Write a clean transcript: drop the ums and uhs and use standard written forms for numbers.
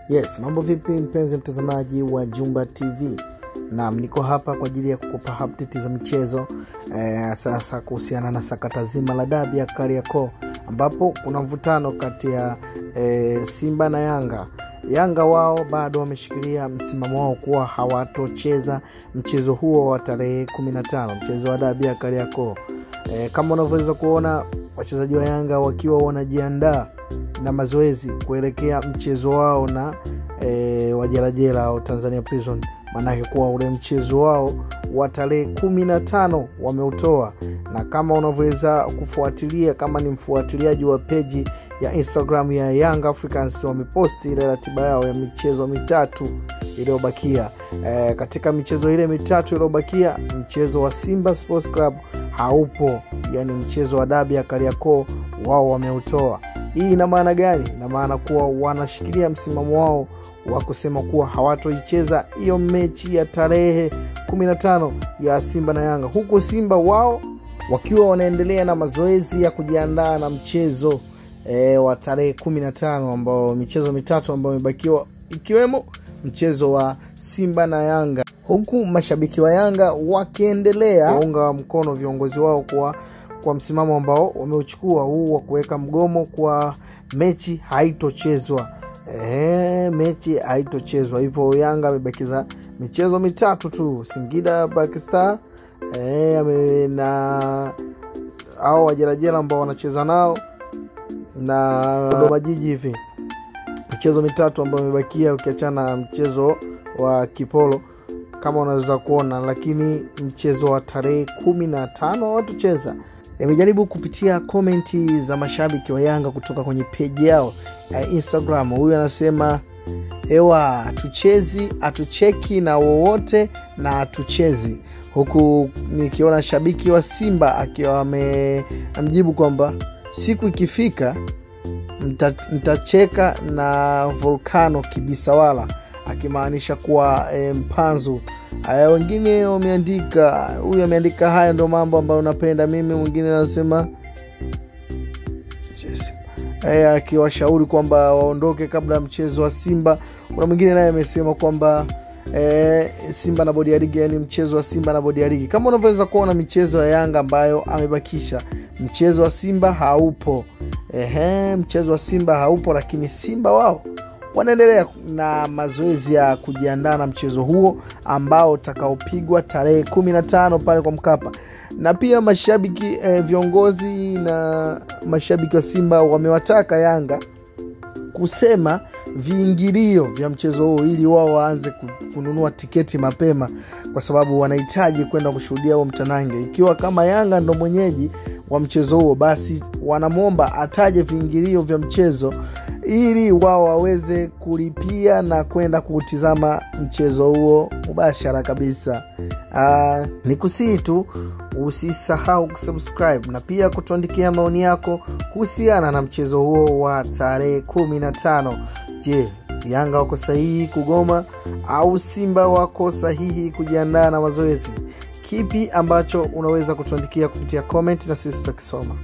Yes, mambo vipi mpenzi mtazamaji wa Jumba TV. Naam, niko hapa kwa ajili ya kukupa update za michezo sasa kuhusiana na sakata zima la dabi ya Kariakoo, ambapo kuna mvutano kati ya Simba na Yanga. Yanga wao bado wameshikilia msimamo wao kuwa hawatocheza mchezo huo wa tarehe 15, mchezo wa dabi ya Kariakoo. Kama unavyoweza kuona, wachezaji wa Yanga wakiwa wanajiandaa na mazoezi kuelekea mchezo wao na wajelajela au Tanzania Prison. Maana kuwa ule mchezo wao wa tarehe 15 wameutoa, na kama unavyoweza kufuatilia, kama ni mfuatiliaji wa page ya Instagram ya Young Africans, wameposti ile ratiba yao ya michezo mitatu iliyobakia. Katika michezo ile mitatu iliyobakia, mchezo wa Simba Sports Club haupo, yani mchezo wa dabi ya Kariakoo wao wameutoa. Hii ina maana gani? Ina maana kuwa wanashikilia msimamo wao wa kusema kuwa hawatoicheza hiyo mechi ya tarehe 15 ya Simba na Yanga, huko Simba wao wakiwa wanaendelea na mazoezi ya kujiandaa na mchezo wa tarehe 15, ambao michezo mitatu ambayo imebakiwa ikiwemo mchezo wa Simba na Yanga, huku mashabiki wa Yanga wakiendelea kuunga mkono viongozi wao kwa msimamo ambao wameuchukua huu wa kuweka mgomo kwa mechi haitochezwa. Mechi haitochezwa. Hivyo Yanga amebakiza michezo mitatu tu, Singida Black Star na hao wajelajela ambao wanacheza nao na Dodoma Jiji. Hivi michezo mitatu ambayo imebakia, ukiachana mchezo wa Kipolo kama unaweza kuona, lakini mchezo wa tarehe 15 watucheza. Nimejaribu kupitia komenti za mashabiki wa Yanga kutoka kwenye page yao ya Instagram. Huyu anasema ewa tuchezi, atucheki na wowote na atuchezi, huku nikiona shabiki wa Simba akiwa amjibu kwamba siku ikifika mtacheka na Volcano Kibisawala, akimaanisha kuwa Mpanzu. Wengine wameandika, huyu ameandika haya ndo mambo ambayo unapenda mimi. Mwingine anasema akiwashauri kwamba waondoke kabla mchezo wa Simba. Kuna mwingine naye amesema kwamba Simba na bodi ya ligi, yani mchezo wa Simba na bodi ya ligi. Kama unavyoweza kuona michezo ya Yanga ambayo amebakisha, mchezo wa Simba haupo. Mchezo wa Simba haupo, lakini Simba wao wanaendelea na mazoezi ya kujiandaa na mchezo huo ambao utakaopigwa tarehe 15 pale kwa Mkapa. Na pia mashabiki viongozi na mashabiki wa Simba wamewataka Yanga kusema viingilio vya mchezo huo ili wao waanze kununua tiketi mapema, kwa sababu wanahitaji kwenda kushuhudia huo mtanange. Ikiwa kama Yanga ndo mwenyeji wa mchezo huo, basi wanamuomba ataje viingilio vya mchezo ili wao waweze kulipia na kwenda kutizama mchezo huo mubashara kabisa. Nikusihi tu usisahau kusubscribe na pia kutuandikia maoni yako kuhusiana na mchezo huo wa tarehe 15. Je, Yanga wako sahihi kugoma au Simba wako sahihi kujiandaa na mazoezi? Kipi ambacho unaweza kutuandikia kupitia comment na sisi tutakisoma.